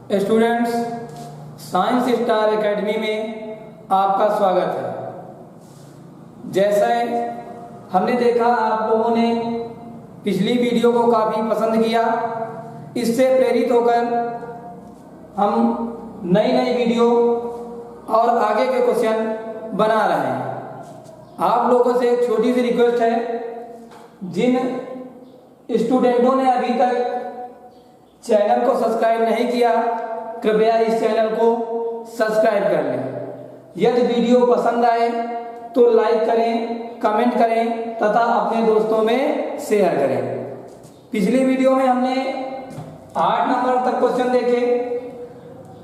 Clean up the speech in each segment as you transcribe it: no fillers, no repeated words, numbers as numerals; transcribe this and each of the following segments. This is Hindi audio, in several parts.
स्टूडेंट्स, साइंस स्टार एकेडमी में आपका स्वागत है। जैसे हमने देखा आप लोगों ने पिछली वीडियो को काफ़ी पसंद किया, इससे प्रेरित होकर हम नई नई वीडियो और आगे के क्वेश्चन बना रहे हैं। आप लोगों से एक छोटी सी रिक्वेस्ट है, जिन स्टूडेंटों ने अभी तक चैनल को सब्सक्राइब नहीं किया, कृपया इस चैनल को सब्सक्राइब कर लें। यदि वीडियो पसंद आए तो लाइक करें, कमेंट करें तथा अपने दोस्तों में शेयर करें। पिछली वीडियो में हमने 8 नंबर तक क्वेश्चन देखे,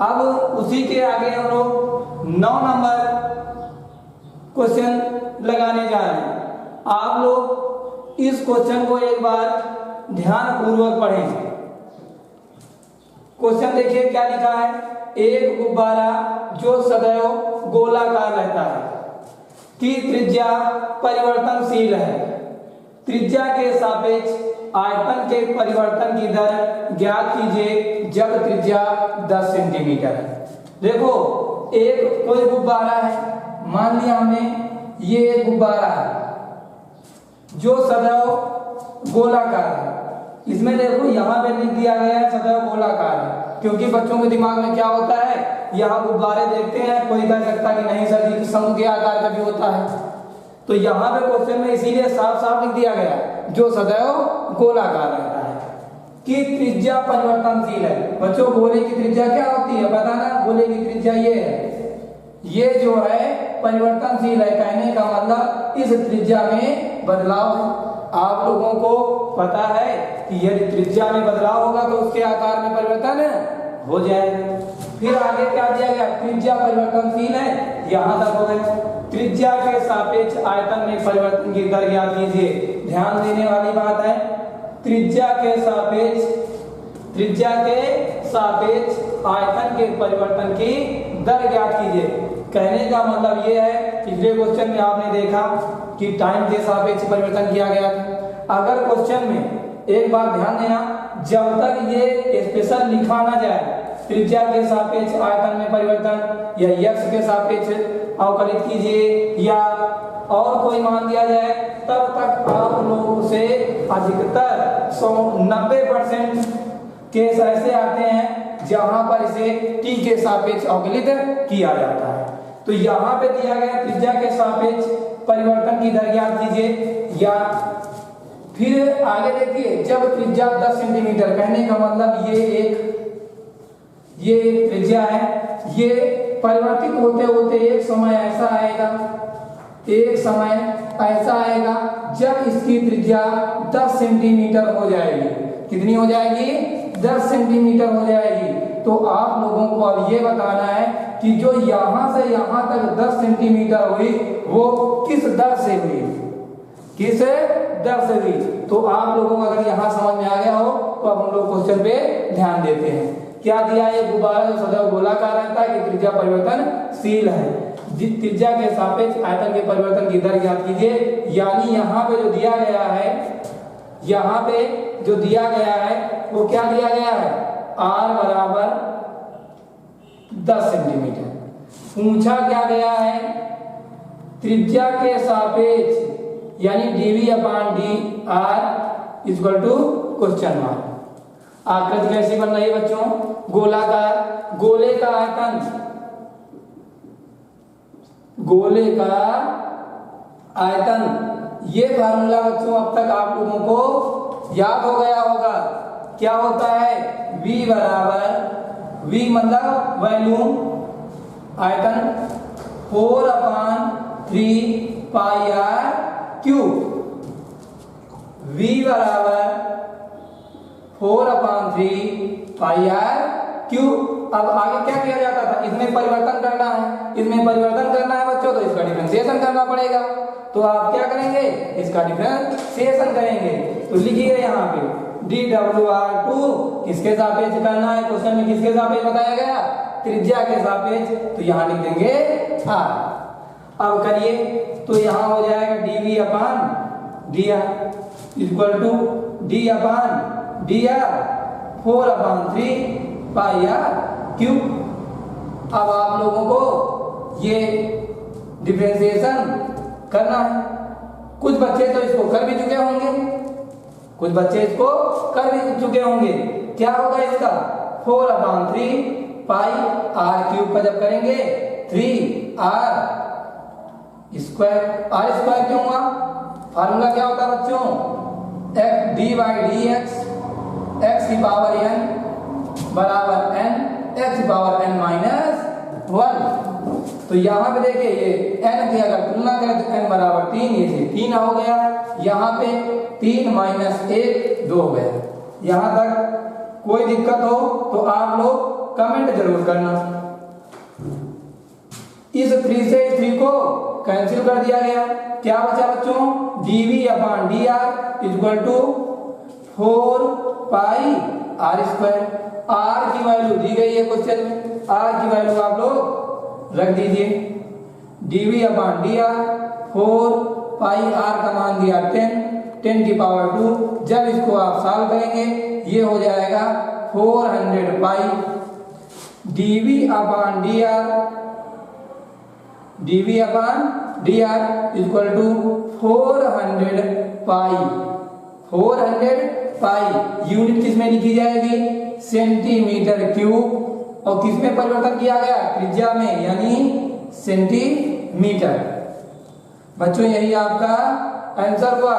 अब उसी के आगे हम लोग 9 नंबर क्वेश्चन लगाने जा रहे हैं। आप लोग इस क्वेश्चन को एक बार ध्यान पूर्वक पढ़ें। क्वेश्चन देखिए क्या लिखा है। एक गुब्बारा जो सदैव गोलाकार रहता है की त्रिज्या परिवर्तनशील है। त्रिज्या के सापेक्ष आयतन के परिवर्तन की दर ज्ञात कीजिए जब त्रिज्या 10 सेंटीमीटर है। देखो, एक कोई गुब्बारा है, मान लिया हमने ये एक गुब्बारा है जो सदैव गोलाकार है। इसमें देखो यहाँ पे लिख दिया गया है सदैव गोलाकार है, क्योंकि बच्चों के दिमाग में क्या होता है, यहाँ गुब्बारे देखते हैं, कोई कह सकता कि नहीं सर जी शंकु के आकार का भी होता है, तो यहाँ पे क्वेश्चन में इसीलिए साफ साफ लिख दिया गया जो सदैव गोलाकार रहता है कि त्रिज्या परिवर्तनशील है। बच्चों, गोले की त्रिज्या क्या होती है पता ना? गोले की त्रिज्या ये है, ये जो है परिवर्तनशील है। कहने का मतलब इस त्रिज्या में बदलाव है। आप लोगों को पता है कि यदि त्रिज्या में बदलाव होगा तो उसके आकार में परिवर्तन हो जाएगा। फिर आगे क्या दिया गया, त्रिज्या परिवर्तनशील है, यहाँ तक हो गया। त्रिज्या के सापेक्ष आयतन में परिवर्तन की दर ज्ञात कीजिए। ध्यान देने वाली बात है, त्रिज्या के सापेक्ष आयतन के परिवर्तन की दर ज्ञात कीजिए। कहने का मतलब ये है, पिछले क्वेश्चन में आपने देखा कि टाइम के सापेक्ष परिवर्तन किया गया था। अगर क्वेश्चन में एक बात ध्यान देना, जब तक ये स्पेशल लिखा ना जाए त्रिज्या के सापेक्ष आयतन में परिवर्तन या यक्ष के सापेक्ष अवकलित कीजिए या और कोई मान दिया जाए, तब तक आप लोगों से अधिकतर 90% केस ऐसे आते हैं जहां पर इसे t के सापेक्ष अवकलित किया जाता है। तो यहाँ पे दिया गया त्रिज्या के सापेक्ष परिवर्तन की दर ज्ञात कीजिए, या फिर आगे देखिए जब त्रिज्या 10 सेंटीमीटर, कहने का मतलब ये एक त्रिज्या है, ये परिवर्तित होते होते एक समय ऐसा आएगा जब इसकी त्रिज्या 10 सेंटीमीटर हो जाएगी। कितनी हो जाएगी? 10 सेंटीमीटर हो जाएगी। तो आप लोगों को अब ये बताना है कि जो यहाँ से यहाँ तक 10 सेंटीमीटर हुई वो किस दर से हुई, किस दर से हुई। तो आप लोगों को अगर यहाँ समझ में आ गया हो तो अब हम लोग क्वेश्चन पे ध्यान देते हैं। क्या दिया है? गुब्बारा जो सदैव गोलाकार रहता है कि त्रिज्या परिवर्तनशील है, त्रिज्या के सापेक्ष आयतन के परिवर्तन की दर ज्ञात कीजिए। यानी यहाँ पे जो दिया गया है, वो क्या दिया गया है, r बराबर 10 सेंटीमीटर। पूछा क्या गया है, त्रिज्या के सापेक्ष यानी dv/dr equal to question mark. आकृति कैसी बन रही है बच्चों? गोलाकार। गोले का आयतन, ये फार्मूला बच्चों अब तक आप लोगों को याद हो गया होगा। क्या होता है? v बराबर, v मतलब वॉल्यूम, आयतन 4/3 पाई r क्यूब। v बराबर 4/3 पाई r क्यूब। अब आगे क्या किया जाता था, इसमें परिवर्तन करना है बच्चों, तो इसका डिफरेंशिएशन करना पड़ेगा। तो आप क्या करेंगे, इसका डिफरेंशिएशन करेंगे। तो लिखिए यहाँ पे dWr2 किसके सापेक्ष करना है, क्वेश्चन में किसके सापेक्ष बताया गया, त्रिज्या के सापेक्ष, तो यहाँ लिख देंगे r। अब करिए तो यहाँ हो जाएगा dv/dr equal to d/dr 4/3 pi r क्यों? अब आप लोगों को ये डिफरेंशिएशन करना है। कुछ बच्चे तो इसको कर भी चुके होंगे, कुछ बच्चे इसको कर भी चुके होंगे। क्या होगा इसका? 4/3 पाई आर क्यूब का जब करेंगे 3r स्क्वायर। आर स्क्वायर क्यों हुआ? फार्मूला क्या होता है बच्चों? f d/dx x की पावर n बराबर n x की पावर n माइनस 1। तो यहाँ पे देखिए ये n की अगर तुलना करें तो n बराबर 3, ये से 3 हो गया। यहाँ पे 3 माइनस 1 2 हो गया। यहाँ तक कोई दिक्कत हो तो आप लोग कमेंट जरूर करना। इस 3 से 3 को कैंसिल कर दिया गया। क्या बचा बच्चों? dv/dr equal to 4 pi r square. R की वैल्यू दी गई है क्वेश्चन में, आर की वैल्यू आप लोग रख दीजिए। dv/dr 4 पाई आर का मान दिया 10 की पावर 2। जब इसको आप सॉल्व करेंगे ये हो जाएगा 400 pi dv/dr equal to 400 pi. 400 pi unit किसमें लिखी जाएगी? Centimetre cube. और किसमें परिवर्तन किया गया? त्रिज्या में, यानी सेंटीमीटर। बच्चों यही आपका आंसर हुआ।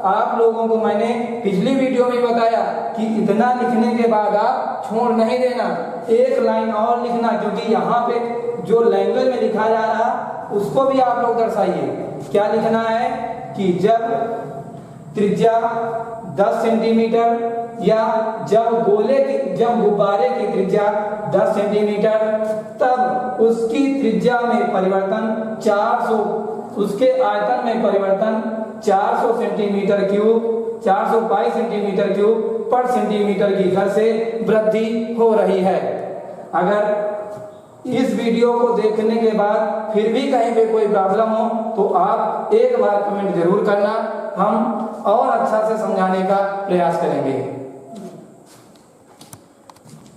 आप लोगों को मैंने पिछली वीडियो में बताया कि इतना लिखने के बाद आप छोड़ नहीं देना, एक लाइन और लिखना, क्योंकि यहाँ पे जो लैंग्वेज में लिखा जा रहा उसको भी आप लोग दर्शाइए। क्या लिखना है कि जब त्रिज्या 10 सेंटीमीटर या जब गुब्बारे की त्रिज्या 10 सेंटीमीटर, तब उसकी त्रिज्या में परिवर्तन 400, उसके आयतन में परिवर्तन 400 सेंटीमीटर क्यूब, 400 पाई सेंटीमीटर क्यूब पर सेंटीमीटर की दर से वृद्धि हो रही है। अगर इस वीडियो को देखने के बाद फिर भी कहीं पे कोई प्रॉब्लम हो तो आप एक बार कमेंट जरूर करना, हम और अच्छा से समझाने का प्रयास करेंगे।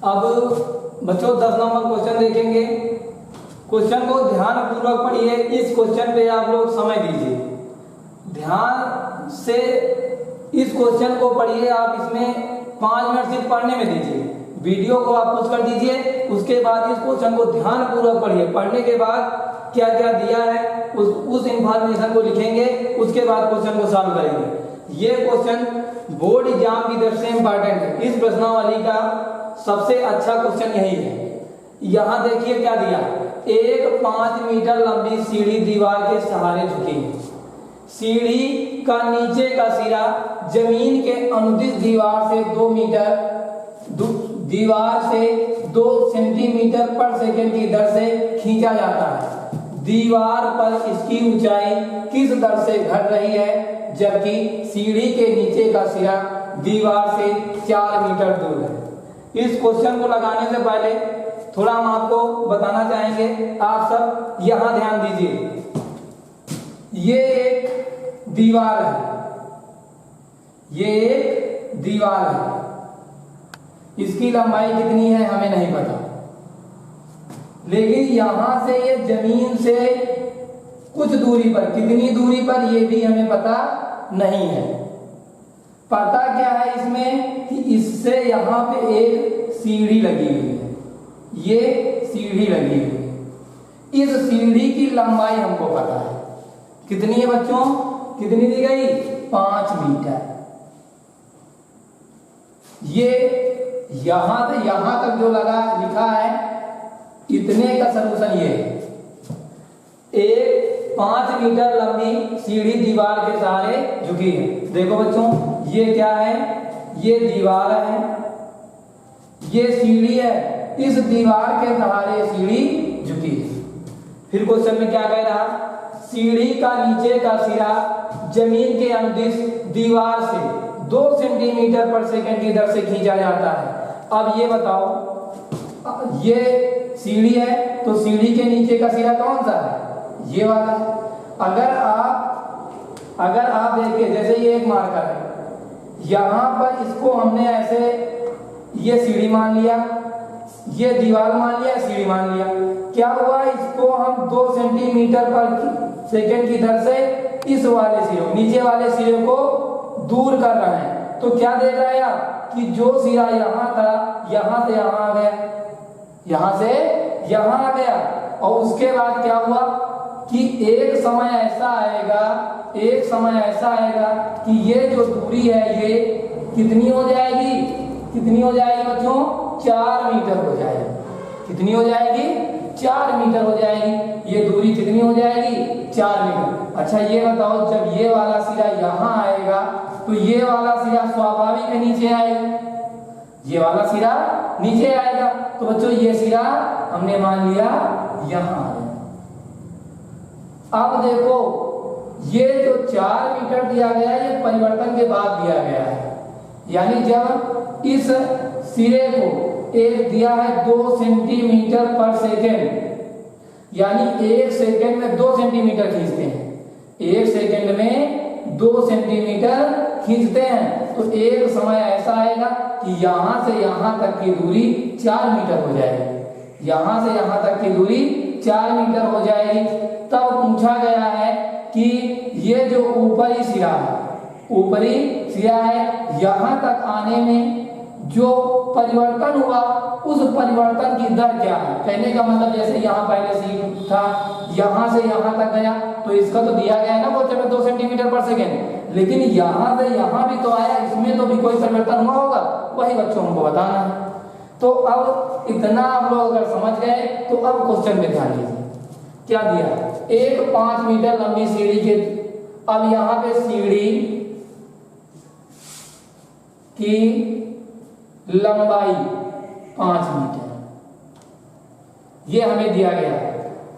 अब बच्चों 10 नंबर क्वेश्चन देखेंगे। क्वेश्चन को ध्यान पूर्वक पढ़िए। इस क्वेश्चन पे आप लोग समय दीजिए, ध्यान से इस क्वेश्चन को पढ़िए। आप इसमें 5 मिनट सिर्फ पढ़ने में दीजिए, वीडियो को आप पॉज कर दीजिए। उसके बाद इस क्वेश्चन को ध्यान पूर्वक पढ़िए। पढ़ने के बाद क्या क्या दिया है उस इंफॉर्मेशन को लिखेंगे, उसके बाद क्वेश्चन को सॉल्व करेंगे। ये क्वेश्चन बोर्ड एग्जाम की दृष्टि से इंपॉर्टेंट है। इस प्रश्नावली का सबसे अच्छा क्वेश्चन यही है। यहाँ देखिए क्या दिया, एक 5 मीटर लंबी सीढ़ी दीवार के सहारे झुकी है। सीढ़ी का नीचे का सिरा जमीन के अनुदिश दीवार से 2 मीटर दीवार से 2 सेंटीमीटर पर सेकंड की दर से खींचा जाता है। दीवार पर इसकी ऊंचाई किस दर से घट रही है, जबकि सीढ़ी के नीचे का सिरा दीवार से 4 मीटर दूर है। इस क्वेश्चन को लगाने से पहले थोड़ा हम आपको बताना चाहेंगे। आप सब यहां ध्यान दीजिए। ये एक दीवार है, ये एक दीवार है। इसकी लंबाई कितनी है हमें नहीं पता, लेकिन यहां से ये जमीन से कुछ दूरी पर, कितनी दूरी पर ये भी हमें पता नहीं है। पता क्या है इसमें कि इससे यहाँ पे एक सीढ़ी लगी हुई है, ये सीढ़ी लगी हुई है। इस सीढ़ी की लंबाई हमको पता है कितनी है बच्चों, कितनी दी गई? 5 मीटर। ये यहां से यहां तक जो लिखा है, इतने का सलूशन ये है। एक 5 मीटर लंबी सीढ़ी दीवार के सहारे झुकी है। देखो बच्चों ये क्या है, ये दीवार है, ये सीढ़ी है। इस दीवार के सहारे सीढ़ी झुकी है। फिर क्वेश्चन में क्या कह रहा, सीढ़ी का नीचे का सिरा जमीन के अनुदिश दीवार से 2 सेंटीमीटर पर सेकंड की दर से खींचा जाता है। अब ये बताओ, ये सीढ़ी है तो सीढ़ी के नीचे का सिरा कौन सा है? ये वाला। अगर आप देखिए, जैसे ये एक मार्कर है, यहां पर इसको हमने ऐसे ये सीढ़ी मान लिया, ये दीवार मान लिया, सीढ़ी मान लिया। क्या हुआ, इसको हम 2 सेंटीमीटर पर सेकेंड की दर से इस वाले सिरे, नीचे वाले सिरे को दूर कर रहे हैं। तो क्या देख रहे हैं आप कि जो सिरा यहाँ था, यहाँ से यहाँ आ गया, यहाँ से यहाँ आ गया। और उसके बाद क्या हुआ कि एक समय ऐसा आएगा कि ये जो दूरी है ये कितनी हो जाएगी, बच्चों, 4 मीटर हो जाएगी। कितनी हो जाएगी, 4 मीटर हो जाएगी। ये दूरी कितनी हो जाएगी, 4 मीटर। अच्छा ये बताओ, जब ये वाला सिरा यहाँ आएगा तो ये वाला सिरा स्वाभाविक है नीचे आएगा, ये वाला सिरा नीचे आएगा। तो बच्चों ये सिरा हमने मान लिया यहाँ आएगा। अब देखो ये जो 4 मीटर दिया गया है ये परिवर्तन के बाद दिया गया है, यानी जब इस सिरे को एक दिया है 2 सेंटीमीटर पर सेकेंड, यानी 1 सेकेंड में 2 सेंटीमीटर खींचते हैं, 1 सेकेंड में 2 सेंटीमीटर खींचते हैं। तो एक समय ऐसा आएगा कि यहाँ से यहाँ तक की दूरी 4 मीटर हो जाएगी, यहाँ से यहाँ तक की दूरी 4 मीटर हो जाएगी। तब पूछा गया है कि ये जो ऊपरी सिरा है, यहाँ तक आने में जो परिवर्तन हुआ उस परिवर्तन की दर क्या है। कहने का मतलब जैसे यहाँ पहले सी था, यहाँ से यहाँ तक गया तो इसका तो दिया गया है ना क्वेश्चन में 2 सेंटीमीटर पर सेकेंड, लेकिन यहाँ से यहाँ भी तो आया, इसमें तो भी कोई परिवर्तन हुआ होगा, वही बच्चों हमको बताना है। तो अब इतना आप लोग अगर समझ गए तो अब क्वेश्चन में ध्यान दीजिए। क्या दिया, एक 5 मीटर लंबी सीढ़ी के, अब यहाँ पे सीढ़ी की लंबाई 5 मीटर ये हमें दिया गया।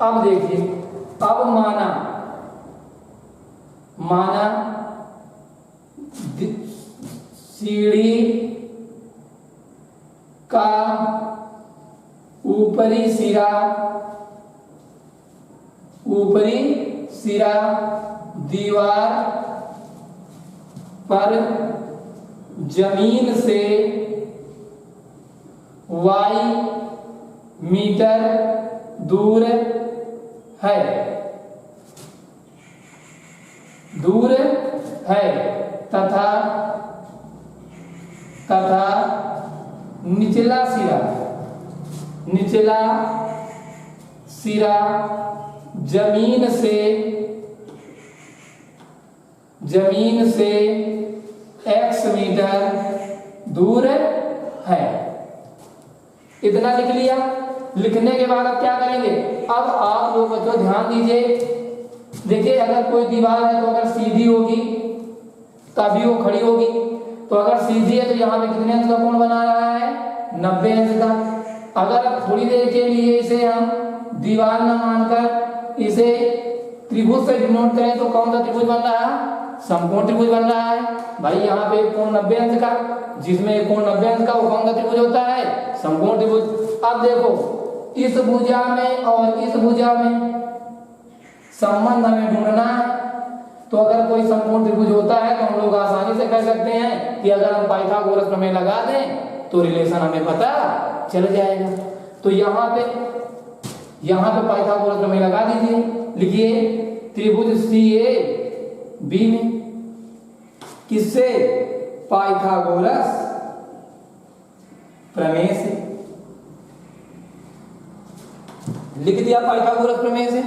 अब देखिए, अब माना सीढ़ी का ऊपरी सिरा दीवार पर जमीन से y मीटर दूर है तथा निचला सिरा जमीन से x मीटर दूर है। इतना लिख लिया। लिखने के बाद अब क्या करेंगे, अब आप लोग बच्चों ध्यान दीजिए। देखिए अगर कोई दीवार है तो अगर सीधी होगी तभी वो खड़ी होगी, तो अगर सीधी है तो यहाँ पे कितने अंश का कोण बना रहा है, 90 अंश का। अगर थोड़ी देर के लिए इसे हम दीवार न मानकर इसे त्रिभुज से डिनोट करें तो कौन सा त्रिभुज बन रहा है, समकोण त्रिभुज बन रहा है। भाई यहाँ पे कोण 90 अंश का, जिसमें कोण 90 अंश का वो कौन सा त्रिभुज होता है, समकोण त्रिभुज। अब देखो इस भुजा में और इस भुजा में संबंध हमें ढूंढना है। तो अगर कोई समकोण त्रिभुज होता है तो हम लोग आसानी से कह सकते हैं कि अगर हम पाइथागोरस प्रमेय लगा दें तो रिलेशन हमें पता चल जाएगा। तो यहाँ पे पाइथागोरस प्रमेय लगा दीजिए। लिखिए त्रिभुज CAB में किससे, पाइथागोरस प्रमेय से। लिख दिया पाइथागोरस प्रमेय से।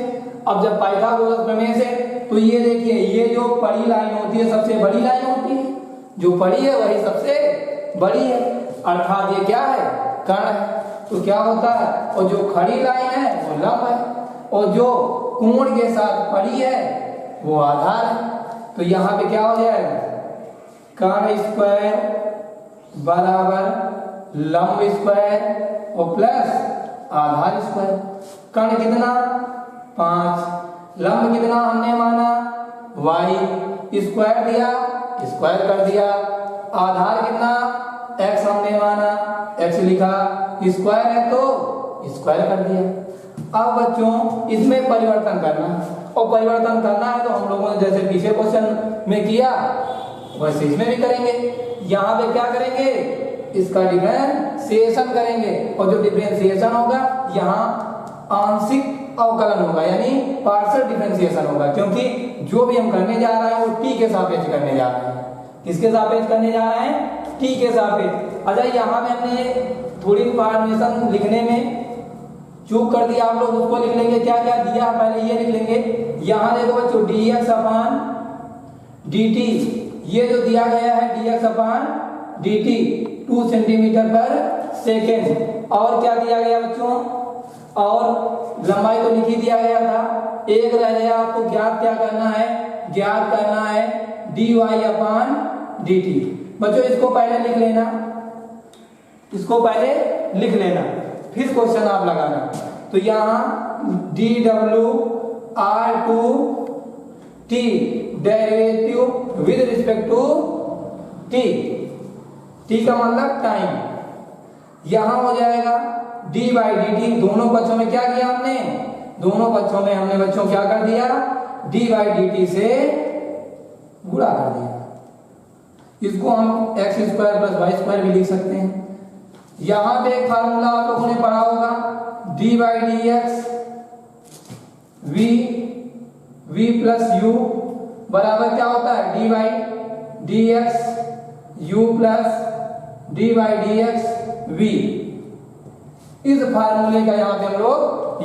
अब जब पाइथागोरस प्रमेय से, तो ये देखिए ये जो बड़ी लाइन होती है सबसे बड़ी लाइन होती है, जो बड़ी है वही सबसे बड़ी है, अर्थात ये क्या है, कर्ण है। तो क्या होता है, और जो खड़ी लाइन है वो लंब है, और जो कोण के साथ पड़ी है वो आधार है। तो यहाँ पे क्या हो जाएगा, कर्ण स्क्वायर बराबर लंब स्क्वायर और प्लस आधार स्क्वायर। कर्ण कितना 5, लंब कितना हमने माना y स्क्वायर दिया, स्क्वायर कर दिया, आधार कितना x हमने माना, x लिखा, स्क्वायर है तो स्क्वायर कर दिया। अब बच्चों इसमें परिवर्तन करना, और परिवर्तन करना है तो हम लोगों ने जैसे पीछे क्वेश्चन में किया वैसे इसमें भी करेंगे। यहाँ पे क्या करेंगे, इसका डिफरेंशिएशन करेंगे और जो डिफरेंशिएशन होगा यहाँ आंशिक अवकलन होगा यानी पार्शियल डिफरेंशिएशन होगा, क्योंकि जो भी हम करने जा रहे हैं वो टी के सापेक्ष करने जा रहे हैं। किसके सापेक्ष करने जा रहे हैं? टी के सापेक्ष। अच्छा यहाँ में हमने थोड़ी इंफॉर्मेशन लिखने में चूक कर दिया, आप लोग उसको लिख लेंगे। क्या क्या दिया पहले ये लिख लेंगे। यहाँ देखो बच्चों dx अपान dt, ये जो दिया गया है dx अपान dt 2 सेंटीमीटर पर सेकेंड। और क्या दिया गया बच्चों? और लंबाई तो लिख ही दिया गया था। एक रह गया, आपको ज्ञात क्या करना है? ज्ञात करना है dy अपान dt। बच्चों इसको पहले लिख लेना, इसको पहले लिख लेना, फिर क्वेश्चन आप लगाना। तो यहाँ dw r2t derivative with respect to t, t का मतलब टाइम। यहाँ हो जाएगा d बाई dt। दोनों पक्षों में क्या किया हमने? दोनों पक्षों में हमने बच्चों क्या कर दिया? d बाई dt से गुणा कर दिया। इसको हम x square plus y square भी लिख सकते हैं। यहाँ पे एक फार्मूला आप लोगों ने पढ़ा होगा d by D x v plus u बराबर क्या होता है? d by D x u plus d by D x v। इस फार्मूले का यहाँ पे हम लोग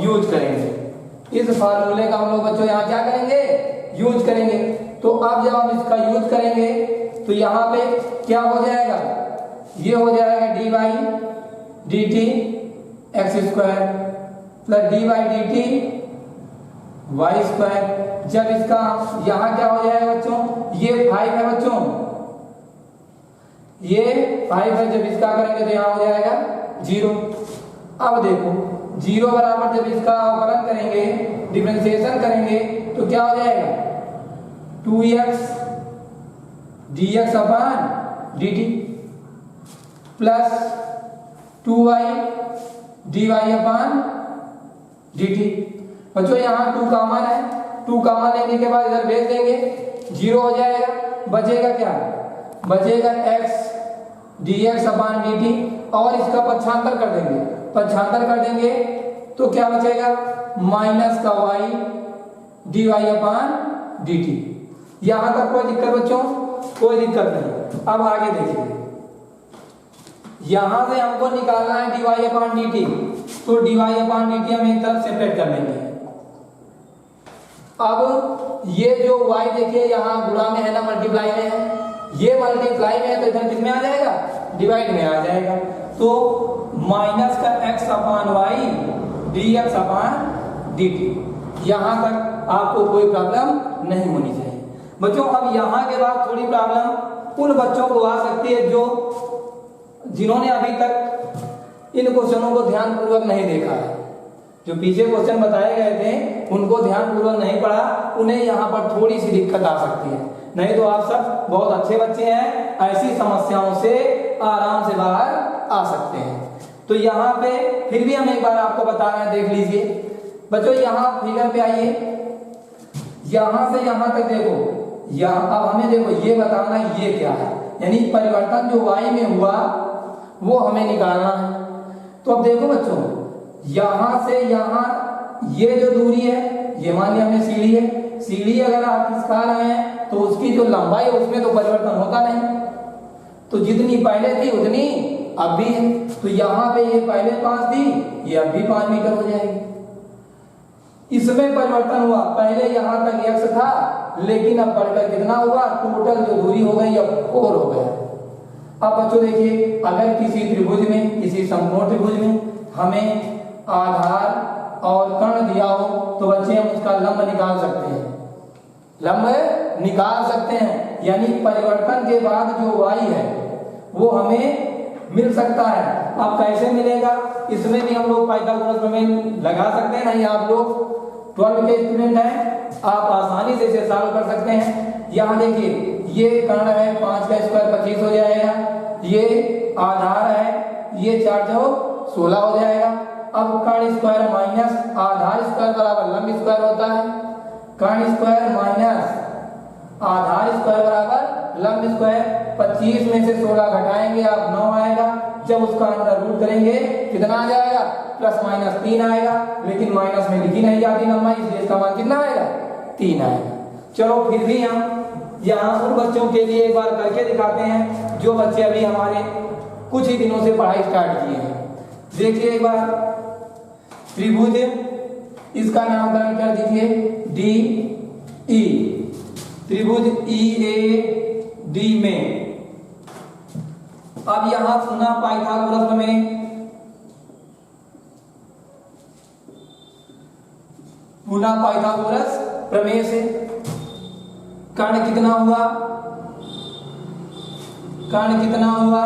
यूज करेंगे। इस फार्मूले का हम लोग बच्चों यहाँ क्या करेंगे? यूज करेंगे। तो अब जब हम इसका यूज करेंगे तो यहाँ पे क्या हो जाएगा? ये हो जाएगा d by d t x square plus d by d t y square. जब इसका यहाँ क्या हो जाएगा बच्चों? ये 5 है बच्चों, ये 5 है। जब इसका करेंगे तो यहाँ हो जाएगा 0। अब देखो 0 बराबर जब इसका अवकलन करेंगे, डिफरेंशिएशन करेंगे तो क्या हो जाएगा? 2x dx अपान dt प्लस 2y dy अपान dt। बच्चों यहाँ 2 कॉमन है, 2 कॉमन लेने के बाद इधर भेज देंगे, 0 हो जाएगा। बचेगा क्या? बचेगा x dx अपान dt और इसका पक्षांतर कर देंगे। पक्षांतर कर देंगे तो क्या बचेगा? माइनस का y dy अपान dt। यहां तक कोई दिक्कत बच्चों? कोई दिक्कत नहीं। अब आगे देखिए, यहां से हमको निकालना है dy अपान dt, तो dy अपान dt हम एक तरफ सेपरेट कर लेंगे। अब ये जो y देखिए यहाँ गुणा में है ना, मल्टीप्लाई में है, ये मल्टीप्लाई में है तो इधर किसमें आ जाएगा? डिवाइड में आ जाएगा। तो माइनस का x अपान वाई dx अपान dt। यहां तक आपको कोई प्रॉब्लम नहीं होनी चाहिए बच्चों। अब यहाँ के बाद थोड़ी प्रॉब्लम उन बच्चों को आ सकती है जो जिन्होंने अभी तक इन क्वेश्चनों को ध्यानपूर्वक नहीं देखा है। जो पीछे क्वेश्चन बताए गए थे उनको ध्यानपूर्वक नहीं पढ़ा, उन्हें यहाँ पर थोड़ी सी दिक्कत आ सकती है। नहीं तो आप सब बहुत अच्छे बच्चे हैं, ऐसी समस्याओं से आराम से बाहर आ सकते हैं। तो यहाँ पे फिर भी हम एक बार आपको बता रहे हैं, देख लीजिए बच्चों। यहाँ फिगर पे आइए, यहाँ से यहाँ तक देखो। यहाँ अब हमें देखो ये बताना ये क्या है, यानी परिवर्तन जो y में हुआ वो हमें निकालना है। तो अब देखो बच्चों, यहाँ से यहाँ ये जो दूरी है, ये मान लिया हमने सीढ़ी है। सीढ़ी अगर आप खिसका रहे हैं तो उसकी जो लंबाई है उसमें तो परिवर्तन होता नहीं, तो जितनी पहले थी उतनी अब भी है। तो यहाँ पे ये पहले 5 थी, ये अब भी 5 मीटर हो जाएगी। इसमें परिवर्तन हुआ, पहले यहाँ तक x था लेकिन अब बढ़कर कितना हुआ? टोटल जो दूरी हो गई अब 4 हो गया। अब बच्चों देखिए, अगर किसी त्रिभुज में, किसी समकोण त्रिभुज में हमें आधार और कर्ण दिया हो तो बच्चे हम उसका लंब निकाल सकते हैं, लंब निकाल सकते हैं। यानी परिवर्तन के बाद जो y है वो हमें मिल सकता है। अब कैसे मिलेगा? इसमें भी हम लोग पाइथागोरस प्रमेय लगा सकते हैं। नहीं, आप लोग 12 के स्टूडेंट हैं, आप आसानी से इसे सॉल्व कर सकते हैं। यहाँ देखिए, ये कर्ण है, 5 का स्क्वायर 25 हो जाएगा। ये आधार है, ये 4 चौक 16 हो जाएगा। अब कर्ण स्क्वायर माइनस आधार स्क्वायर बराबर लंब स्क्वायर होता है। कर्ण स्क्वायर माइनस आधार स्क्वायर बराबर लंब स्क्वायर। 25 में से 16 घटाएंगे आप 9 आएगा। जब उसका अंडर रूट करेंगे कितना आ जाएगा? प्लस माइनस 3 आएगा। लेकिन माइनस में लिखी नहीं जाती लंबाई, इसलिए इसका मान कितना आएगा? 3 आएगा। चलो फिर भी हम यहाँ उन बच्चों के लिए एक बार करके दिखाते हैं जो बच्चे अभी हमारे कुछ ही दिनों से पढ़ाई स्टार्ट किए हैं। देखिए एक बार त्रिभुज, इसका नामकरण कर दीजिए डी ई। त्रिभुज ई ए डी में अब यहां पुनः पाइथागोरस प्रमेय से कर्ण कितना हुआ? कर्ण कितना हुआ?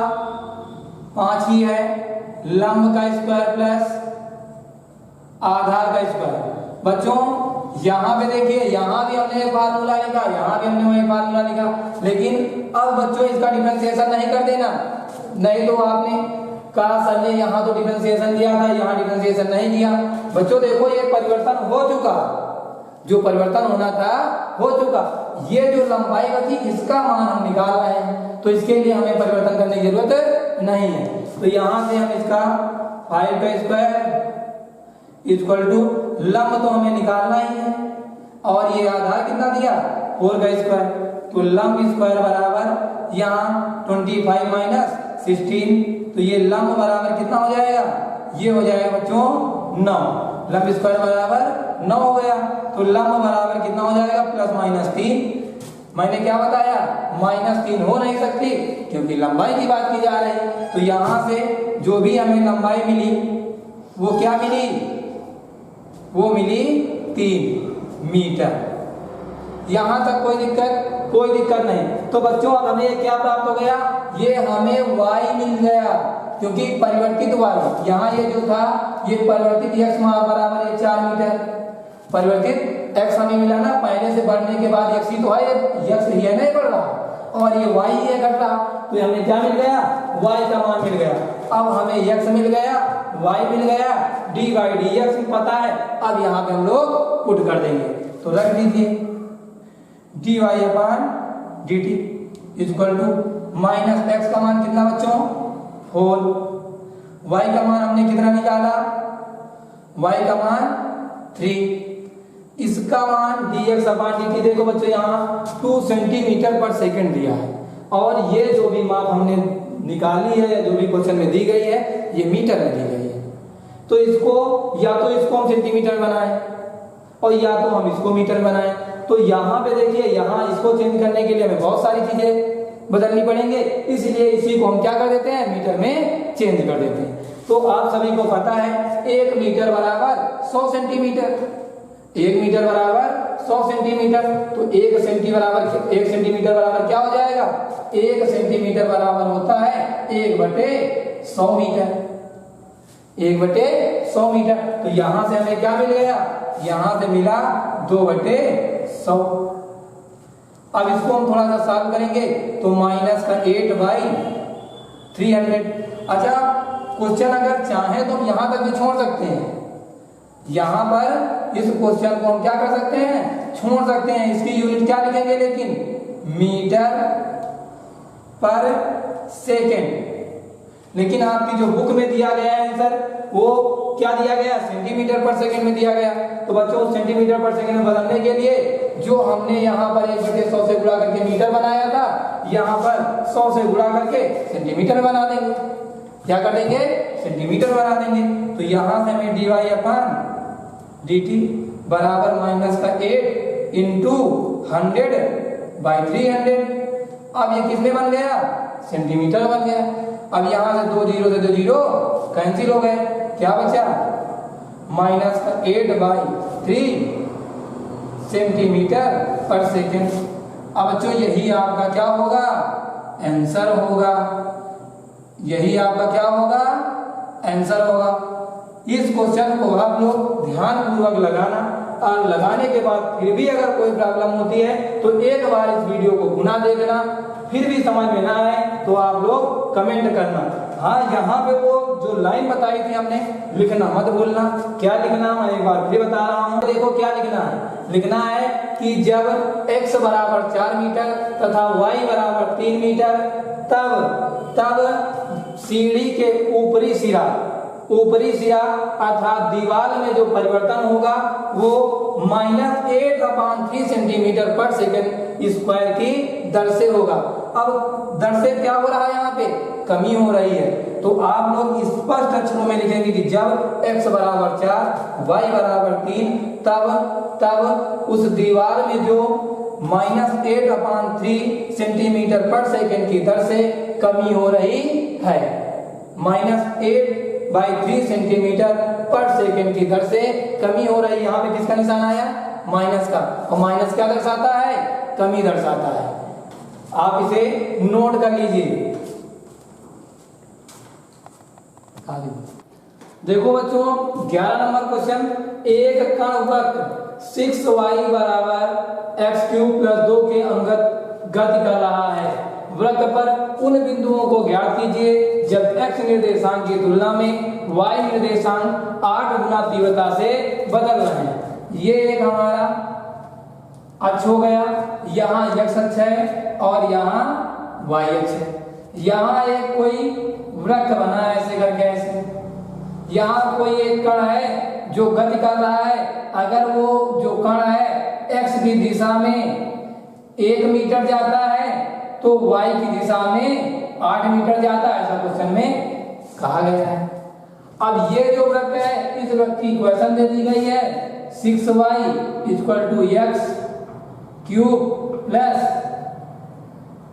5 ही है। लंब का स्क्वायर प्लस आधार का स्क्वायर। बच्चों यहां पे देखिए, यहां भी हमने एक फार्मूला लिखा, यहां भी हमने वही फार्मूला लिखा, लेकिन अब बच्चों इसका डिफरेंशिएशन नहीं कर देना। नहीं तो आपने कहा सर ने यहां तो डिफरेंशिएशन दिया था, यहां डिफरेंशिएशन नहीं दिया। बच्चों देखो ये परिवर्तन हो चुका, जो परिवर्तन होना था हो चुका। ये जो लंबाई बची इसका मान हम निकाल रहे हैं, तो इसके लिए हमें परिवर्तन करने की जरूरत नहीं है। तो यहां से हम इसका 5 का स्क्वायर इक्वल टू लंब तो हमें निकालना ही है, और ये आधार कितना दिया? 4 का स्क्वायर। तो लंब स्क्वायर बराबर यहाँ 25 माइनस 16, तो ये लंब बराबर कितना हो जाएगा? ये हो जाएगा बच्चों 9। लंब स्क्वायर बराबर 9 हो गया। तो लंब बराबर कितना हो जाएगा? Plus minus 3। मैंने क्या बताया? माइनस 3 हो नहीं सकती क्योंकि लंबाई की बात की जा रही है। तो यहां से जो भी हमें लंबाई मिली वो क्या मिली? वो मिली 3 मीटर। यहां तक कोई दिक्कत नहीं। तो बच्चों अब हमें क्या प्राप्त हो गया? ये हमें y मिल गया, क्योंकि परिवर्तित y यहाँ ये जो था ये परिवर्तित x बराबर है 4 मीटर। परिवर्तित x हमें मिला ना, पहले से बढ़ने के बाद x ही तो है, x ही है नहीं बढ़ रहा, और ये y ही है घट रहा। तो हमें क्या मिल गया? y का मान मिल गया। अब हमें x मिल गया, y मिल गया, dy dx पता है। अब यहाँ पे हम लोग पुट कर देंगे, तो रख दीजिए dy upon dt equal to minus x का मान कितना बच्चों? 4। y का मान हमने कितना निकाला? y का मान 3। इसका मान dx अपॉन dt देखो बच्चों यहाँ 2 सेंटीमीटर पर सेकंड दिया है, और ये जो भी माप हमने निकाली है, जो भी क्वेश्चन में दी गई है, ये मीटर में दी गई है। तो इसको या तो इसको हम सेंटीमीटर बनाएं और या तो हम इसको मीटर बनाएं। तो यहाँ पे देखिए, यहाँ इसको चेंज करने के लिए हमें बहुत सारी चीजें बदलनी पड़ेंगे, इसलिए इसी को हम क्या कर देते हैं? मीटर में चेंज कर देते हैं। तो आप सभी को पता है 1 मीटर बराबर 100 सेंटीमीटर। 1 मीटर बराबर 100 सेंटीमीटर। तो 1 सेंटीमीटर बराबर क्या हो जाएगा? 1 सेंटीमीटर बराबर होता है 1/100 मीटर। 1/100 मीटर। तो यहां से हमें क्या मिल गया? यहां से मिला 2/100। अब इसको हम थोड़ा सा सॉल्व करेंगे तो माइनस का 8/300। अच्छा, क्वेश्चन अगर चाहे तो हम यहां तक भी छोड़ सकते हैं। यहां पर इस क्वेश्चन को हम क्या कर सकते हैं? छोड़ सकते हैं। इसकी यूनिट क्या लिखेंगे? लेकिन मीटर पर सेकेंड। लेकिन आपकी जो बुक में दिया गया है आंसर, वो क्या दिया गया? सेंटीमीटर पर सेकंड में दिया गया। तो बच्चों सेंटीमीटर पर सेकंड में बदलने के लिए जो हमने यहाँ पर 1/100 से गुणा करके मीटर बनाया था, यहाँ पर 100 से गुणा करके सेंटीमीटर बना देंगे। क्या कर देंगे? सेंटीमीटर बना देंगे। तो यहाँ से हमें dy अपॉन dt बराबर माइनस का 8 इंटू 100/300। अब ये किसमें बन गया? सेंटीमीटर बन गया। अब यहां से 2 जीरो से 2 जीरो कैंसिल हो गए, क्या बचा? माइनस का 8/3 सेंटीमीटर पर सेकेंड। अब बच्चों यही आपका क्या होगा? आंसर होगा। यही आपका क्या होगा? आंसर होगा। इस क्वेश्चन को आप लोग ध्यान पूर्वक लगाना, और लगाने के बाद फिर भी अगर कोई प्रॉब्लम होती है तो एक बार इस वीडियो को पुनः देखना। फिर भी समझ में ना आए तो आप लोग कमेंट करना। हाँ यहाँ पे वो जो लाइन बताई थी हमने लिखना मत भूलना। क्या लिखना मैं एक बार फिर बता रहा हूँ। देखो क्या लिखना है, लिखना है कि जब x बराबर 4 मीटर तथा y बराबर 3 मीटर तब सीढ़ी के ऊपरी सिरा अर्थात दीवार में जो परिवर्तन होगा वो -8/3 सेंटीमीटर पर सेकंड स्क्वायर की दर से होगा। अब दर से क्या हो रहा है, यहाँ पे कमी हो रही है। तो आप लोग स्पष्ट अक्षरों में लिखेंगे कि जब x बराबर 4 y बराबर 3 तब उस दीवार में जो -8/3 सेंटीमीटर पर सेकंड की दर से कमी हो रही है। -8/3 सेंटीमीटर पर सेकंड की दर से कमी हो रही है। यहाँ पे किसका निशान आया, माइनस का, और माइनस क्या दर्शाता है, कमी दर्शाता है। आप इसे नोट कर लीजिए। देखो बच्चों 11 नंबर क्वेश्चन, एक कण वक्र 6y बराबर x³ + 2 के अंगत गति कर रहा है। वृत्त पर उन बिंदुओं को ज्ञात कीजिए जब x निर्देशांक की तुलना में y निर्देशांक 8 गुना तीव्रता से बदल रहे हैं। ये एक हमारा अक्ष हो गया, यहाँ x अक्ष है और यहाँ y अक्ष है। यहाँ एक कोई वृत्त बना है ऐसे करके, ऐसे यहाँ कोई एक कण है जो गति कर रहा है। अगर वो जो कण है x की दिशा में 1 मीटर जाता है तो y की दिशा में 8 मीटर जाता है, ऐसा क्वेश्चन में कहा गया है। अब ये जो वृत्त है इस वृत्त की इक्वेशन दे दी गई है 6y = x³ +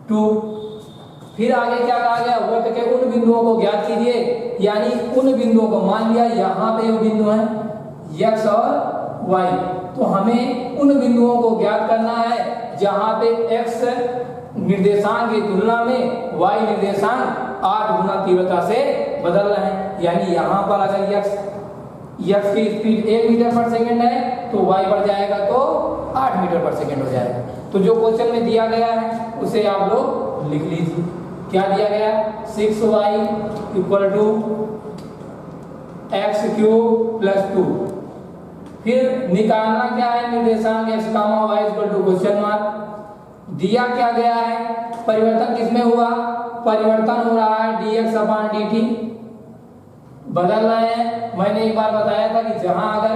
2। फिर आगे क्या कहा गया, वृत्त के उन बिंदुओं को ज्ञात कीजिए, यानी उन बिंदुओं को मान लिया यहाँ पे ये बिंदु है x और y, तो हमें उन बिंदुओं को ज्ञात करना है जहाँ पे x निर्देशांक की तुलना में y निर्देशांक 8 गुना तीव्रता से बदल रहे हैं। यानी यहाँ पर अगर x की स्पीड 1 मीटर पर सेकंड है तो y बढ़ जाएगा तो 8 मीटर पर सेकंड हो जाएगा। तो जो क्वेश्चन में दिया गया है उसे आप लोग लिख लीजिए। क्या दिया गया, 6y = x³ + 2। फिर निकालना क्या है, निर्देशांक x, y क्वेश्चन मार्क। दिया क्या गया है, परिवर्तन किसमें हुआ, परिवर्तन हो रहा है dx/dt, बदल रहे हैं। मैंने एक बार बताया था कि जहां अगर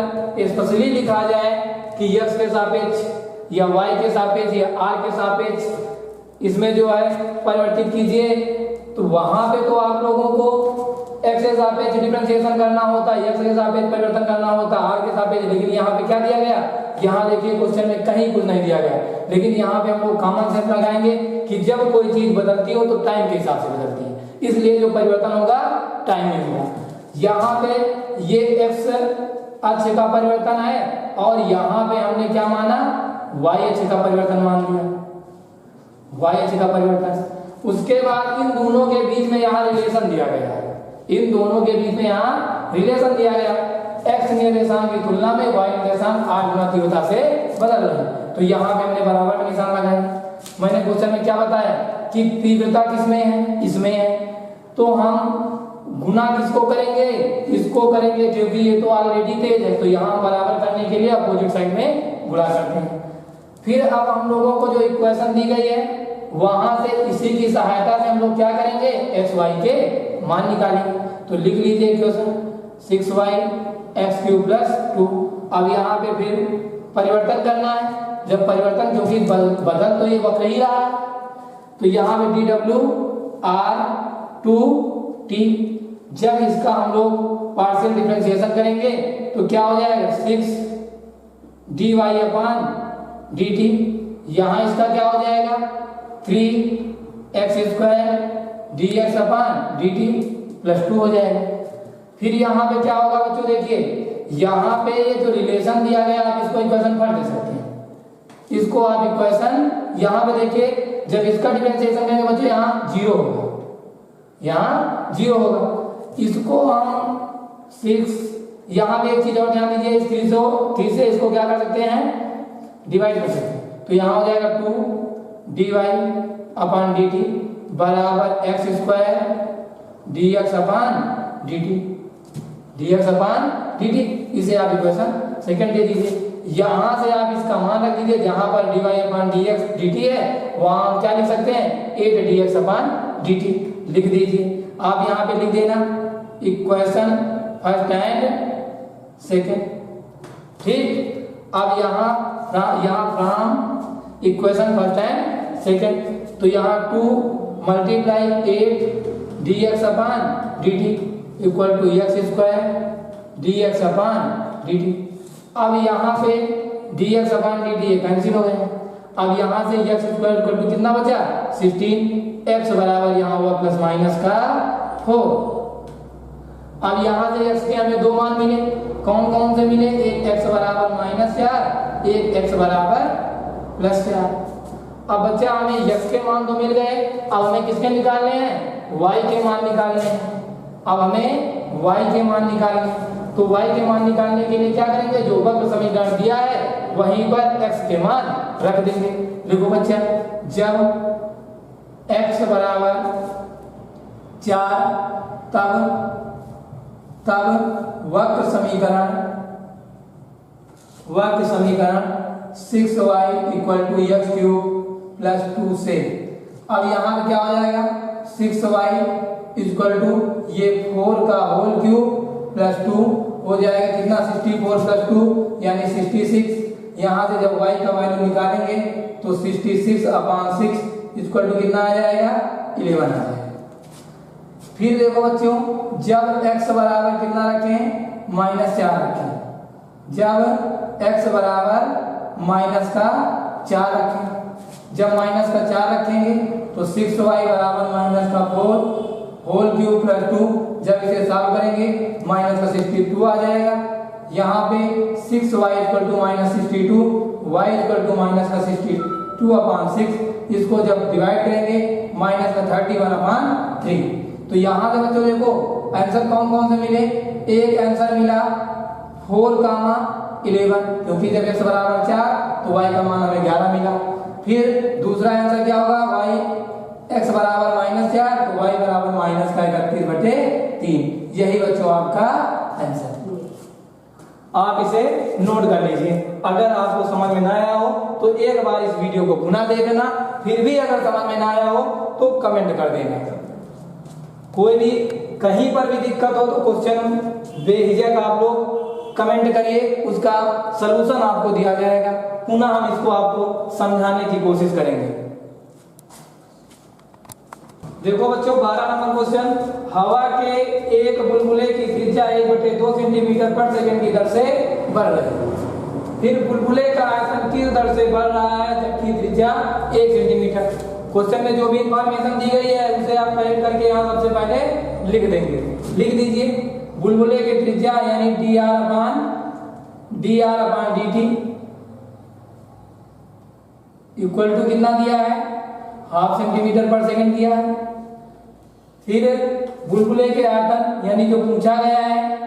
स्पेशली लिखा जाए कि x के सापेक्ष या y के सापेक्ष या r के सापेक्ष इसमें जो है परिवर्तित कीजिए, तो वहां पे तो आप लोगों को x के सापेक्ष डिफरेंशिएशन करना होता है, x के सापेक्ष परिवर्तन करना होता है, r के सापेक्ष। लेकिन यहाँ पे क्या दिया गया, यहाँ देखिए क्वेश्चन में कहीं कुछ नहीं दिया गया। लेकिन यहाँ पे हम लोग कॉमन सेंस लगाएंगे कि जब कोई चीज बदलती हो तो टाइम के हिसाब से बदलती है, इसलिए जो परिवर्तन होगा टाइम में होगा। यहाँ पे ये x अक्ष का परिवर्तन है और यहाँ पे हमने क्या माना, y अक्ष का परिवर्तन मान लिया, y अक्ष का परिवर्तन। उसके बाद इन दोनों के बीच में यहाँ रिलेशन दिया गया है, इन दोनों के बीच में यहाँ रिलेशन दिया गया, x निर्देशांक की तुलना में y निर्देशांक 8 गुना तीव्रता से बदल रहे हैं। तो यहाँ पे हमने बराबर का निशान लगाया। मैंने क्वेश्चन में क्या बताया कि तीव्रता किसमें है, इसमें है, तो हम गुना किसको करेंगे, इसको करेंगे, क्योंकि ये तो ऑलरेडी तेज है, तो यहाँ बराबर करने के लिए अपोजिट साइड में गुणा करते हैं। फिर अब हम लोगों को जो इक्वेशन दी गई है वहां से इसी की सहायता से हम लोग क्या करेंगे, x y के मान निकालेंगे। तो लिख लीजिए इक्वेशन 6y x³ + 2। अब यहाँ पे फिर परिवर्तन करना है, जब परिवर्तन क्योंकि बदल तो ये वक्र ही रहा है, तो यहाँ पे dw r2t, जब इसका हम लोग पार्शियल डिफरेंशिएशन करेंगे तो क्या हो जाएगा 6dy/dt। यहाँ इसका क्या हो जाएगा 3x² dx/dt + 2 हो जाएगा। फिर यहाँ पे क्या होगा बच्चों, देखिए यहाँ पे ये जो रिलेशन दिया गया आप इसको इक्वेशन पढ़ दे सकते हैं, इसको आप इक्वेशन यहाँ पे देखिए, जब इसका डिफरेंशिएशन करेंगे बच्चों यहाँ 0 होगा, यहाँ 0 होगा। इसको हम 6, यहाँ पे एक चीज और ध्यान दीजिए, इस 3 से इसको क्या कर सकते हैं, डिवाइड कर सकते हैं। तो यहाँ हो जाएगा 2dy/dt बराबर x² dx upon dt, dx upon dt। इसे आप इक्वेशन सेकंड दे दीजिए। यहां से आप इसका मान रख दीजिए, जहां पर dy अपॉन dx dt है वहां हम क्या लिख सकते हैं 8 dx अपॉन dt लिख दीजिए। आप यहां पे लिख देना इक्वेशन फर्स्ट एंड सेकंड, ठीक। अब यहाँ from equation first and second, तो यहाँ 2 multiply 8 dx upon dt equal to x square dx upon dt। अब यहाँ पे dx अपॉन dt कैंसिल हो गया। अब यहाँ से x स्क्वायर इक्वल टू कितना बचा 16, x बराबर यहाँ हुआ प्लस माइनस का 4। अब यहाँ से x के हमें दो मान मिले, कौन कौन से मिले, एक x बराबर -4, एक x बराबर +4। अब बच्चा हमें x के मान तो मिल गए, अब हमें किसके निकालने हैं y के मान निकालने हैं। अब हमें y के मान निकालने हैं, तो y के मान निकालने के लिए क्या करेंगे, जो वक्र समीकरण दिया है वहीं पर x के मान रख देंगे। देखो बच्चा, जब x बराबर 4 तब वक्र समीकरण 6y equal to x cube plus 2 से, अब यहाँ पे क्या हो जाएगा 6y इक्वल टू ये 4 का होल क्यूब प्लस 2 हो जाएगा कितना 64 प्लस 2 यानी 66। यहाँ से जब y का वैल्यू निकालेंगे तो 66 अपॉन 6 इक्वल टू कितना आ जाएगा 11 आ जाएगा। फिर देखो बच्चों, जब x बराबर कितना रखें -4 रखें, जब x बराबर -4 रखें, जब -4 रखेंगे तो 6y बराबर -4 होल क्यूब प्लस 2, जब इसे सॉल्व करेंगे -62 आ जाएगा। यहाँ पे 6y equal to -62, y equal to -62 upon 6, इसको जब डिवाइड करेंगे -31/3। तो यहाँ से बच्चों देखो आंसर कौन कौन से मिले, एक आंसर मिला 4,11, क्योंकि जब x बराबर 4 तो y का मान हमें 11 मिला। फिर दूसरा आंसर क्या होगा, x बराबर -4 तो y बराबर -31/3। यही बच्चों आपका आंसर। आप इसे नोट कर लीजिए। अगर आपको समझ में ना आया हो तो एक बार इस वीडियो को पुनः देखना, फिर भी अगर समझ में ना आया हो तो कमेंट कर देना। कोई भी कहीं पर भी दिक्कत हो तो क्वेश्चन बेझिझक आप लोग कमेंट करिए, उसका सलूशन आपको दिया जाएगा। पुनः हम इसको आपको समझाने की कोशिश करेंगे। देखो बच्चों 12 नंबर क्वेश्चन, हवा के एक बुलबुले की त्रिज्या 1/2 सेंटीमीटर पर सेकंड की दर से बढ़ रही है। फिर बुलबुले का आयतन किस दर से बढ़ रहा है जबकि त्रिज्या 1 सेंटीमीटर। क्वेश्चन में जो भी इंफॉर्मेशन दी गई है उसे आप कलेक्ट करके यहाँ सबसे पहले लिख देंगे। लिख दीजिए बुलबुले की त्रिज्या यानी dr upon dt equal to कितना दिया है 1/2 सेंटीमीटर पर सेकंड दिया है। फिर बुलबुले के आयतन यानी जो पूछा गया है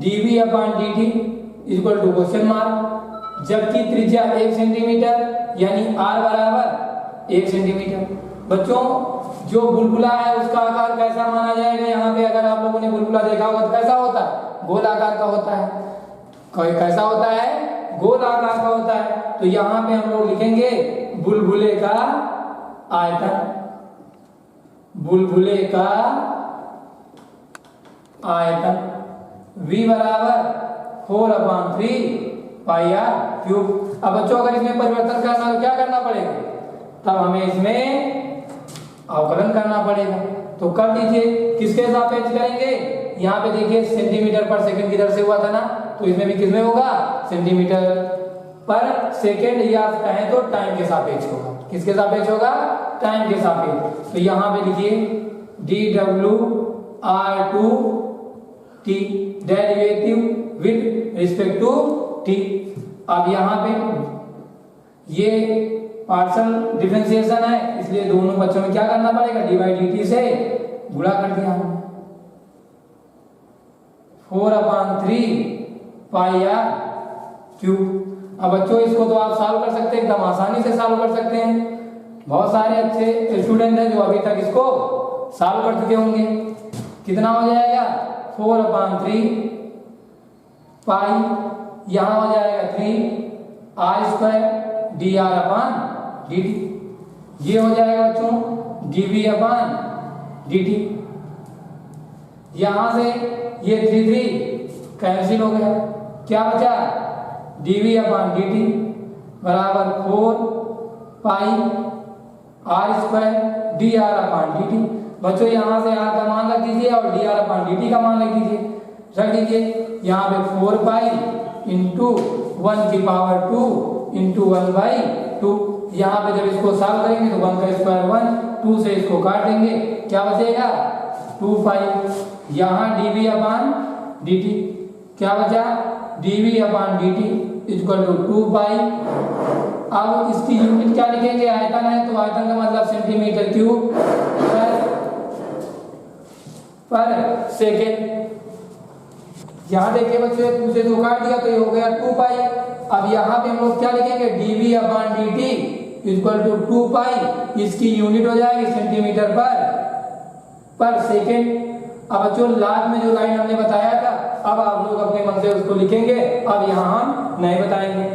dv upon dt equal to question mark, जबकि त्रिज्या 1 सेंटीमीटर यानी r बराबर 1 सेंटीमीटर। बच्चों जो बुलबुला है उसका आकार कैसा माना जाएगा, यहाँ पे अगर आप लोगों ने बुलबुला देखा होगा तो कैसा होता है, गोल आकार का होता है। कैसा होता है, गोल आकार का होता है। तो यहाँ पे हम लोग लिखेंगे बुलबुले का आयतन, बुलबुले का आयतन v बराबर 4/3 पाई r क्यूब। अब बच्चों अगर इसमें परिवर्तन करना तो क्या करना पड़ेगा, तब हमें इसमें अवकलन करना पड़ेगा। तो कर दीजिए, किसके सापेक्ष करेंगे, यहाँ पे देखिए सेंटीमीटर पर सेकंड की दर से हुआ था ना, तो इसमें भी किसमें होगा सेंटीमीटर पर सेकंड, या कहें तो टाइम के सापेक्ष होगा। किसके सापेक्ष होगा, टाइम के सापेक्ष। तो यहाँ पे लिखिए dw/2t derivative with respect to t। अब यहाँ पे ये पार्शियल डिफरेंशिएशन है, इसलिए दोनों बच्चों में क्या करना पड़ेगा, dy/dt से गुणा कर दिया हमने। 4/3 पाई r क्यूब। अब बच्चों इसको तो आप सॉल्व कर सकते हैं, एकदम आसानी से सॉल्व कर सकते हैं। बहुत सारे अच्छे स्टूडेंट हैं जो अभी तक इसको सॉल्व कर चुके होंगे। कितना हो जाएगा 4/3 पाई, यहाँ हो जाएगा 3r² dr/dt। ये हो जाएगा बच्चों dv/dt। यहां से ये 3 कैंसिल हो गया, क्या बचा dv/dt बराबर 4 पाई r² dr/dt। बच्चों यहां से r का मान रख दीजिए और dr/dt का मान रख दीजिए, रख दीजिए। यहाँ पे 4 पाई इंटू 1⁻² इंटू 1/2। यहाँ पे जब इसको सॉल्व करेंगे तो 1 का स्क्वायर 1, 2 से इसको काट देंगे, क्या बचेगा 2 पाई। यहाँ dv/dt क्या बचा dv/dt इक्वल टू 2 पाई। अब इसकी यूनिट क्या लिखेंगे, आयतन है तो आयतन का मतलब सेंटीमीटर क्यूब पर सेकेंड। यहाँ देखिए बच्चों 2 से 2 काट दिया तो ये हो गया 2 पाई। अब यहाँ पे हम लोग क्या लिखेंगे dv/dt इक्वल टू 2 पाई, इसकी यूनिट हो जाएगी सेंटीमीटर पर सेकेंड। अब बच्चों लास्ट में जो लाइन हमने बताया था अब आप लोग अपने मन से उसको लिखेंगे, अब यहाँ हम नहीं बताएंगे।